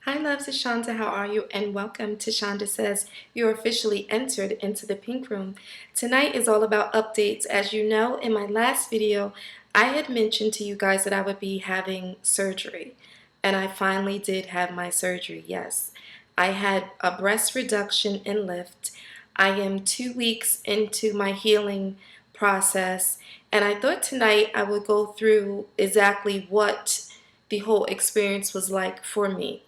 Hi loves, it's Shanda. How are you? And welcome to Shanda Says. You're officially entered into the pink room. Tonight is all about updates. As you know, in my last video, I had mentioned to you guys that I would be having surgery. And I finally did have my surgery, yes. I had a breast reduction and lift. I am 2 weeks into my healing process. And I thought tonight I would go through exactly what the whole experience was like for me.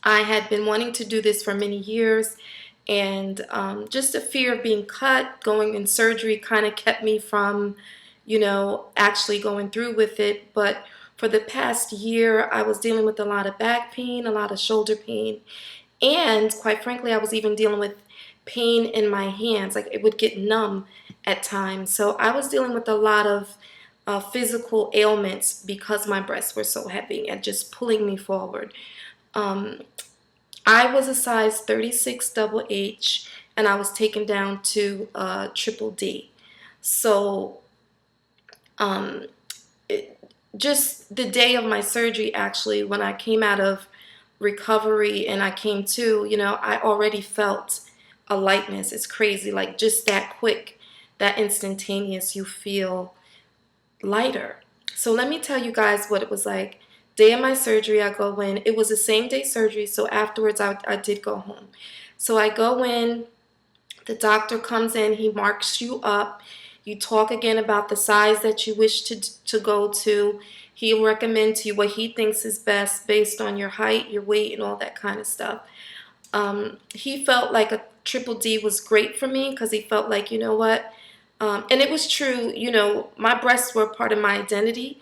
I had been wanting to do this for many years, and just the fear of being cut, going in surgery kind of kept me from, actually going through with it. But for the past year, I was dealing with a lot of back pain, a lot of shoulder pain, and quite frankly, I was even dealing with pain in my hands. Like it would get numb at times. So I was dealing with a lot of physical ailments because my breasts were so heavy and just pulling me forward. Um, I was a size 36 double H, and I was taken down to triple D. So um, it, just the day of my surgery, actually, when I came out of recovery and I came to, I already felt a lightness. It's crazy, like just that quick, that instantaneous, you feel lighter. So let me tell you guys what it was like. Day of my surgery, I go in. It was the same day surgery, so afterwards I did go home. So I go in, the doctor comes in, he marks you up. You talk again about the size that you wish to go to. He'll recommend to you what he thinks is best based on your height, your weight, and all that kind of stuff. He felt like a triple D was great for me because he felt like, you know what? And it was true, my breasts were part of my identity.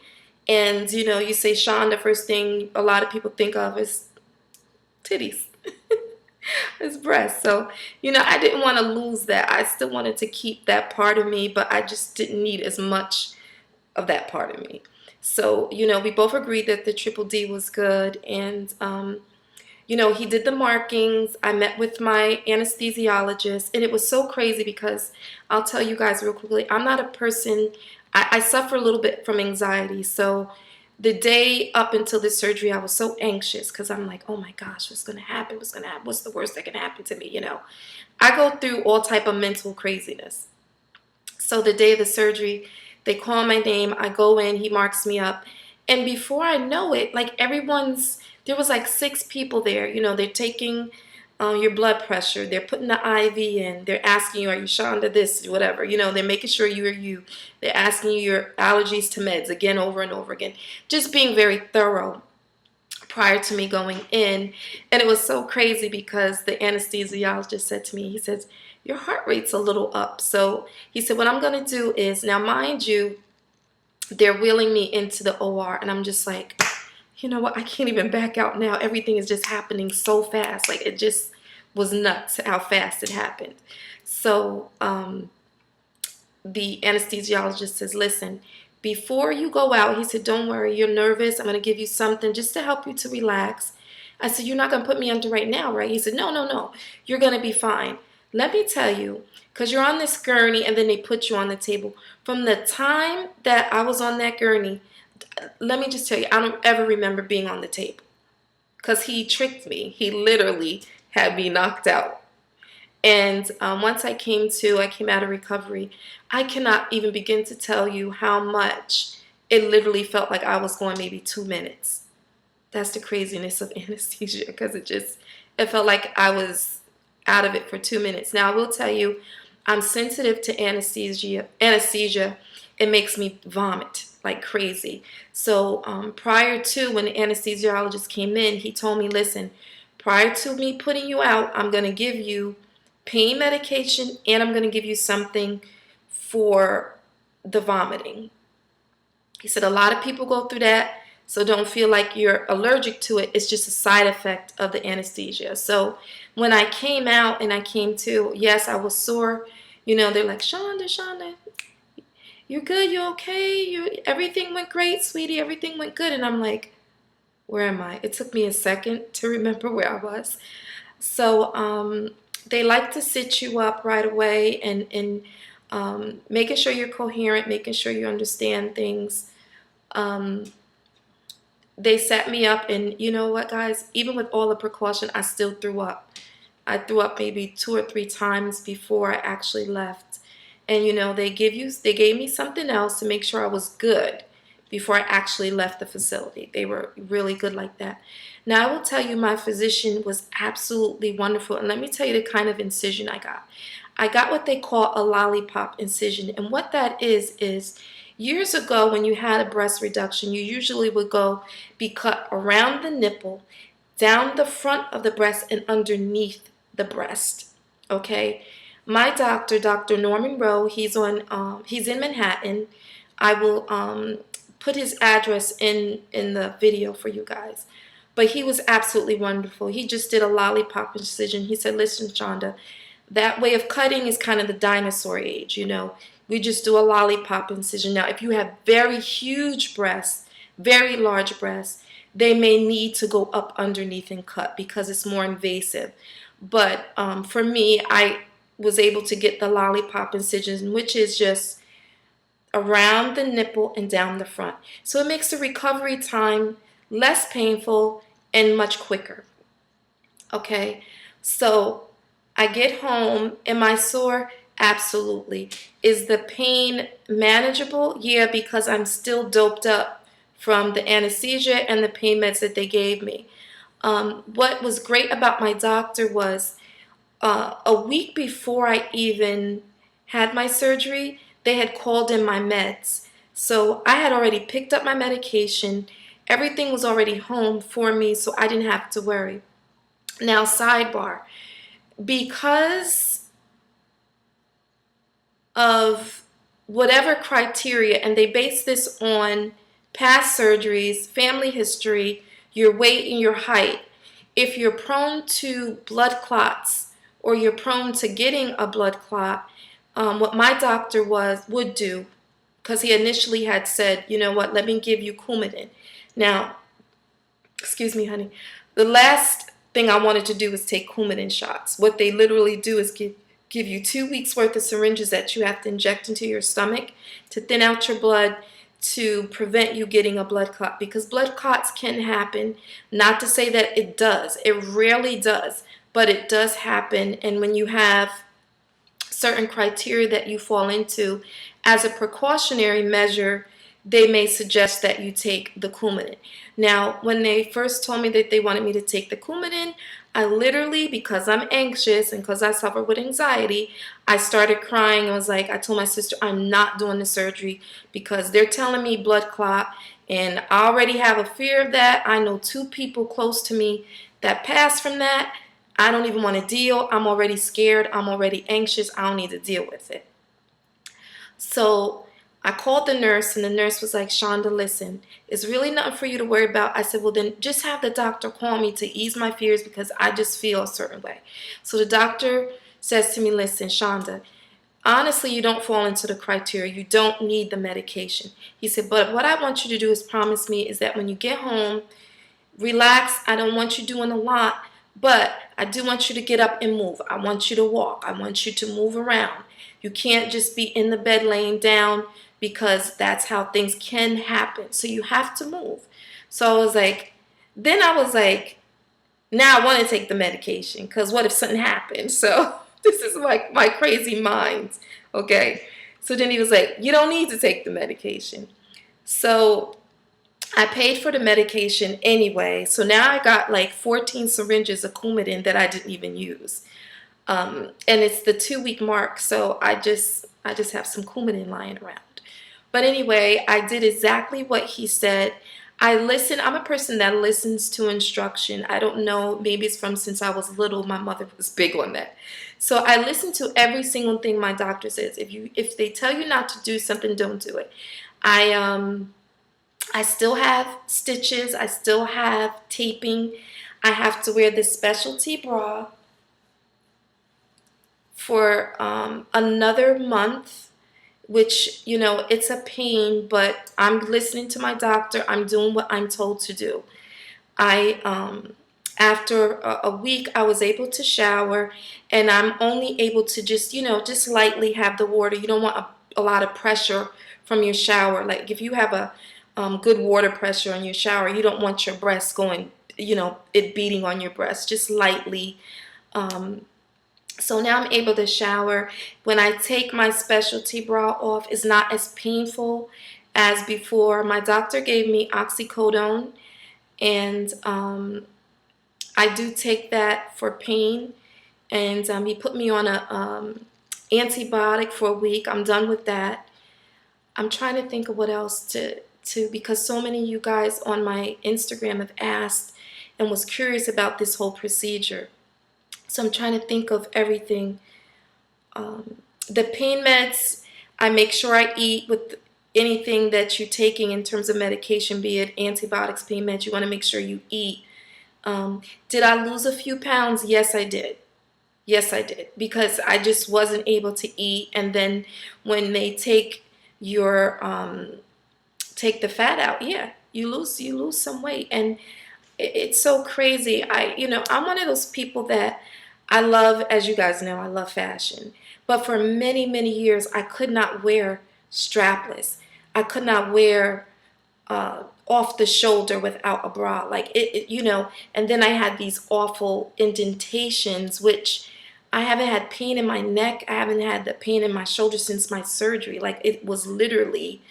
And, you say Sean, the first thing a lot of people think of is titties, is breasts. So, I didn't want to lose that. I still wanted to keep that part of me, but I just didn't need as much of that part of me. So, we both agreed that the triple D was good. And, he did the markings. I met with my anesthesiologist, and it was so crazy because I'll tell you guys real quickly, I'm not a person, I suffer a little bit from anxiety. So the day up until the surgery, I was so anxious because I'm like, oh my gosh, what's going to happen? What's going to happen? What's the worst that can happen to me? I go through all type of mental craziness. So the day of the surgery, they call my name. I go in, he marks me up. And before I know it, like there was like 6 people there. They're taking your blood pressure. They're putting the IV in. They're asking you, are you Shonda this, whatever. They're making sure you are you. They're asking you your allergies to meds again, over and over again. Just being very thorough prior to me going in. And it was so crazy because the anesthesiologist said to me, he says, your heart rate's a little up. So he said, what I'm going to do is, now mind you, they're wheeling me into the OR, and I'm just like, you know what, I can't even back out now. Everything is just happening so fast. Like it just was nuts how fast it happened. So the anesthesiologist says, listen, before you go out, he said, don't worry, you're nervous. I'm going to give you something just to help you to relax. I said, you're not going to put me under right now, right? He said, no, no, no, you're going to be fine. Let me tell you, because you're on this gurney and then they put you on the table. From the time that I was on that gurney, let me just tell you, I don't ever remember being on the table because he tricked me. He literally had me knocked out. And once I came out of recovery, I cannot even begin to tell you how much it literally felt like I was going maybe 2 minutes. That's the craziness of anesthesia, because it felt like I was out of it for 2 minutes. Now, I will tell you, I'm sensitive to anesthesia. It makes me vomit like crazy. So prior to when the anesthesiologist came in, he told me, listen, prior to me putting you out, I'm going to give you pain medication and I'm going to give you something for the vomiting. He said a lot of people go through that, so don't feel like you're allergic to it. It's just a side effect of the anesthesia. So when I came out and I came to, yes, I was sore. They're like, Shonda, you're good, you okay? Everything went great, sweetie, everything went good. And I'm like, where am I? It took me a second to remember where I was. So they like to sit you up right away and making sure you're coherent, making sure you understand things. they set me up, and you know what, guys? Even with all the precaution, I still threw up. I threw up maybe 2 or 3 times before I actually left. And you know, they gave me something else to make sure I was good before I actually left the facility. They were really good like that. Now I will tell you, my physician was absolutely wonderful. And let me tell you the kind of incision I got. I got what they call a lollipop incision. And what that is years ago when you had a breast reduction, you usually would be cut around the nipple, down the front of the breast, and underneath the breast. Okay, my doctor, Dr. Norman Rowe, he's in Manhattan. I will put his address in the video for you guys. But he was absolutely wonderful. He just did a lollipop incision. He said, "Listen, Shanda, that way of cutting is kind of the dinosaur age. You know, we just do a lollipop incision. Now, if you have very huge breasts, very large breasts, they may need to go up underneath and cut because it's more invasive. But for me, I was able to get the lollipop incision, which is just around the nipple and down the front. So it makes the recovery time less painful and much quicker. Okay, so I get home. Am I sore? Absolutely. Is the pain manageable? Yeah, because I'm still doped up from the anesthesia and the pain meds that they gave me. What was great about my doctor was a week before I even had my surgery, they had called in my meds. So I had already picked up my medication. Everything was already home for me, so I didn't have to worry. Now, sidebar, because of whatever criteria, and they base this on past surgeries, family history, your weight and your height. If you're prone to blood clots or you're prone to getting a blood clot, what my doctor would do, because he initially had said, you know what, let me give you Coumadin. Now, excuse me, honey, the last thing I wanted to do was take Coumadin shots. What they literally do is give you 2 weeks worth of syringes that you have to inject into your stomach to thin out your blood to prevent you getting a blood clot, because blood clots can happen. Not to say that it does. It rarely does, but it does happen. And when you have certain criteria that you fall into, as a precautionary measure, they may suggest that you take the Coumadin. Now, when they first told me that they wanted me to take the Coumadin, I literally, because I'm anxious and because I suffer with anxiety, I started crying. I told my sister, I'm not doing the surgery because they're telling me blood clot, and I already have a fear of that. I know 2 people close to me that passed from that. I don't even want to deal. I'm already scared. I'm already anxious. I don't need to deal with it. So I called the nurse, and the nurse was like, Shanda, listen, it's really nothing for you to worry about. I said, well, then just have the doctor call me to ease my fears because I just feel a certain way. So the doctor says to me, listen, Shanda, honestly, you don't fall into the criteria. You don't need the medication. He said, but what I want you to do is promise me is that when you get home, relax. I don't want you doing a lot, but I do want you to get up and move. I want you to walk. I want you to move around. You can't just be in the bed laying down because that's how things can happen. So you have to move. So then I was like, now I want to take the medication because what if something happens? So this is like my crazy mind. Okay. So then he was like, you don't need to take the medication. So I paid for the medication anyway. So now I got like 14 syringes of Coumadin that I didn't even use. And it's the 2-week mark. So I just have some Coumadin lying around. But anyway, I did exactly what he said. I listen. I'm a person that listens to instruction. I don't know. Maybe it's from since I was little. My mother was big on that. So I listen to every single thing my doctor says. If they tell you not to do something, don't do it. I still have stitches. I still have taping. I have to wear this specialty bra for another month, which, you know, it's a pain, but I'm listening to my doctor. I'm doing what I'm told to do. After a week, I was able to shower, and I'm only able to just lightly have the water. You don't want a lot of pressure from your shower. Like if you have a good water pressure on your shower. You don't want your breast going, it beating on your breast, just lightly. So now I'm able to shower. When I take my specialty bra off, it's not as painful as before. My doctor gave me oxycodone, and I do take that for pain. And he put me on a antibiotic for a week. I'm done with that. I'm trying to think of what else to because so many of you guys on my Instagram have asked and was curious about this whole procedure. So I'm trying to think of everything. The pain meds, I make sure I eat with anything that you're taking in terms of medication, be it antibiotics, pain meds, you want to make sure you eat. Did I lose a few pounds? Yes, I did. Yes, I did, because I just wasn't able to eat. And then when they take your take the fat out, yeah, you lose some weight. And it's so crazy. I'm one of those people that I love, as you guys know, I love fashion. But for many, many years, I could not wear strapless. I could not wear off the shoulder without a bra. Like and then I had these awful indentations, which I haven't had pain in my neck. I haven't had the pain in my shoulder since my surgery. Like, it was literally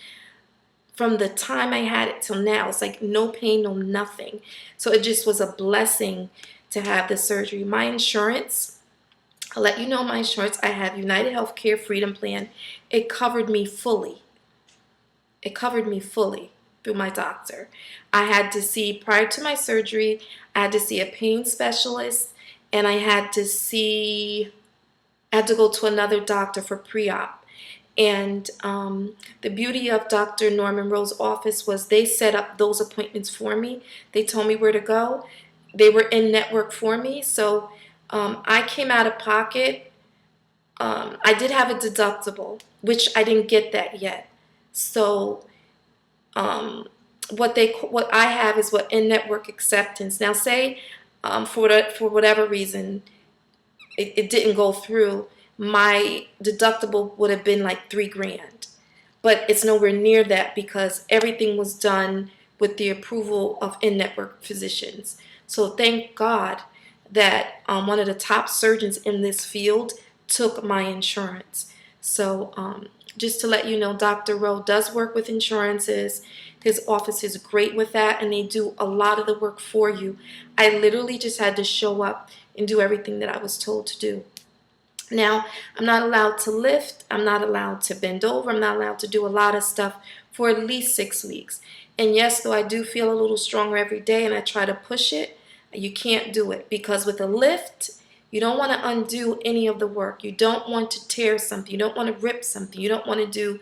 from the time I had it till now. It's like no pain, no nothing. So it just was a blessing to have the surgery. My insurance, I'll let you know my insurance. I have United Healthcare Freedom Plan. It covered me fully. It covered me fully through my doctor. I had to see, prior to my surgery, I had to see a pain specialist, and I had to go to another doctor for pre-op. And the beauty of Dr. Norman Rowe's office was they set up those appointments for me. They told me where to go. They were in network for me. So I came out of pocket. I did have a deductible, which I didn't get that yet. So what I have is what in-network acceptance. Now, say for whatever reason it didn't go through, my deductible would have been like $3,000, but it's nowhere near that because everything was done with the approval of in-network physicians. So thank God that one of the top surgeons in this field took my insurance. So just to let you know, Dr. Rowe does work with insurances. His office is great with that, and they do a lot of the work for you. I literally just had to show up and do everything that I was told to do. Now, I'm not allowed to lift. I'm not allowed to bend over. I'm not allowed to do a lot of stuff for at least 6 weeks. And yes, though I do feel a little stronger every day and I try to push it, you can't do it because with a lift, you don't want to undo any of the work. You don't want to tear something. You don't want to rip something. You don't want to do,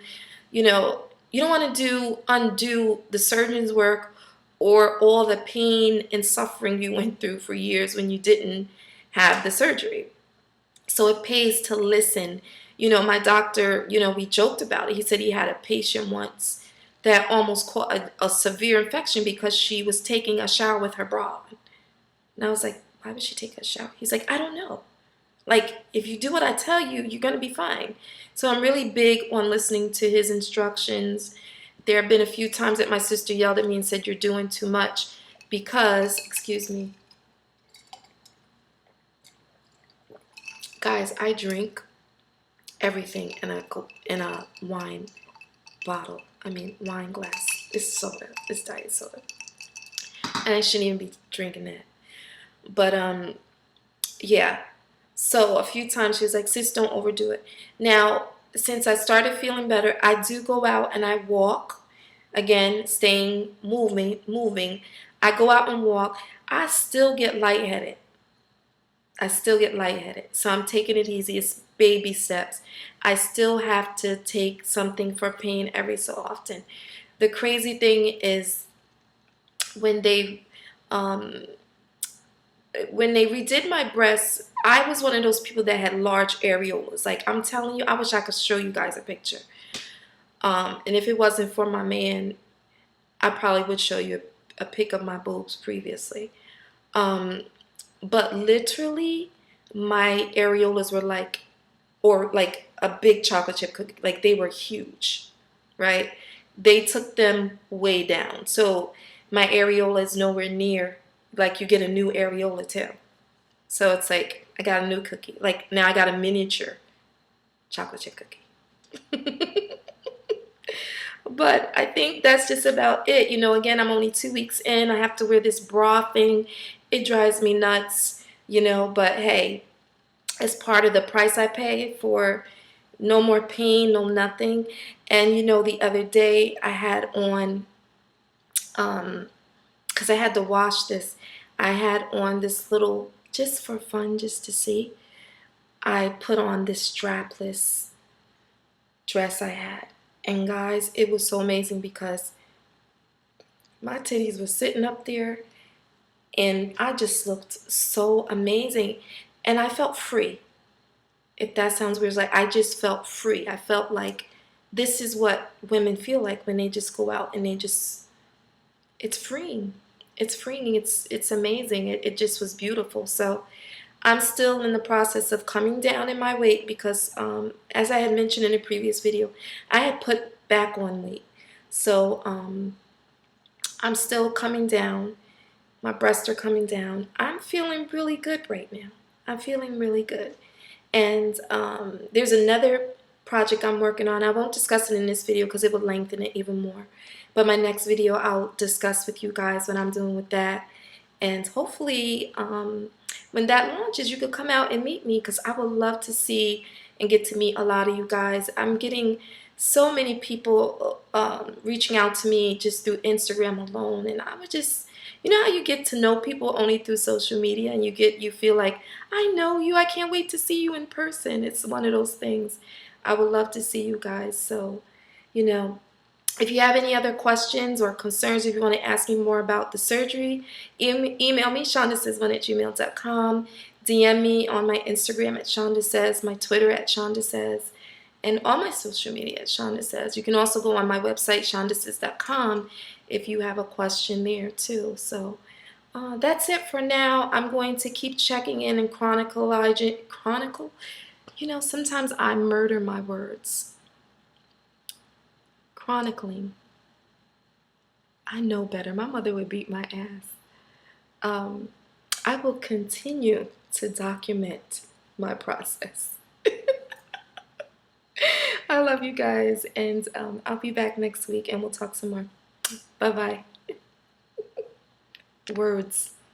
you don't want to undo the surgeon's work or all the pain and suffering you went through for years when you didn't have the surgery. So it pays to listen. My doctor, we joked about it. He said he had a patient once that almost caught a severe infection because she was taking a shower with her bra on. And I was like, why would she take a shower? He's like, I don't know. Like, if you do what I tell you, you're going to be fine. So I'm really big on listening to his instructions. There have been a few times that my sister yelled at me and said, you're doing too much because, excuse me, guys, I drink everything in a wine bottle. Wine glass. It's soda. It's diet soda. And I shouldn't even be drinking that. But, yeah. So a few times she was like, sis, don't overdo it. Now, since I started feeling better, I do go out and I walk. Again, moving. I go out and walk. I still get lightheaded. So I'm taking it easy. It's baby steps. I still have to take something for pain every so often. The crazy thing is when they redid my breasts, I was one of those people that had large areolas. Like, I'm telling you, I wish I could show you guys a picture. And if it wasn't for my man, I probably would show you a pic of my boobs previously. But literally, my areolas were like a big chocolate chip cookie. Like, they were huge, right? they took them way down. So my areola is nowhere near, like you get a new areola too. So it's like I got a new cookie. Like now I got a miniature chocolate chip cookie. But I think that's just about it. You know, again, I'm only 2 weeks in. I have to wear this bra thing. It drives me nuts, you know, but hey, it's part of the price I pay for no more pain, no nothing. And you know, the other day I had on, because I had to wash this, I had on this little, just for fun, just to see, I put on this strapless dress I had. And guys, it was so amazing because my titties were sitting up there and I just looked so amazing. And I felt free. If that sounds weird, it's like I just felt free. I felt like this is what women feel like when they just go out and they just, it's freeing. It's freeing. It's amazing. It just was beautiful. So I'm still in the process of coming down in my weight because, as I had mentioned in a previous video, I had put back on weight. So I'm still coming down. My breasts are coming down. I'm feeling really good right now. I'm feeling really good. And there's another project I'm working on. I won't discuss it in this video because it would lengthen it even more. But my next video I'll discuss with you guys what I'm doing with that. And hopefully when that launches, you could come out and meet me because I would love to see and get to meet a lot of you guys. I'm getting so many people reaching out to me just through Instagram alone. And I would just, you know how you get to know people only through social media and you feel like, I know you, I can't wait to see you in person. It's one of those things. I would love to see you guys. So, you know, if you have any other questions or concerns, if you want to ask me more about the surgery, email me, shandasays1@gmail.com. DM me on my Instagram at Shanda Says, my Twitter at Shanda Says, and all my social media at Shanda Says. You can also go on my website, shandasays.com, if you have a question there too. So that's it for now. I'm going to keep checking in and chronicle. You know, sometimes I murder my words. Chronicling. I know better. My mother would beat my ass. I will continue to document my process. I love you guys, and I'll be back next week, and we'll talk some more. Bye-bye. Words.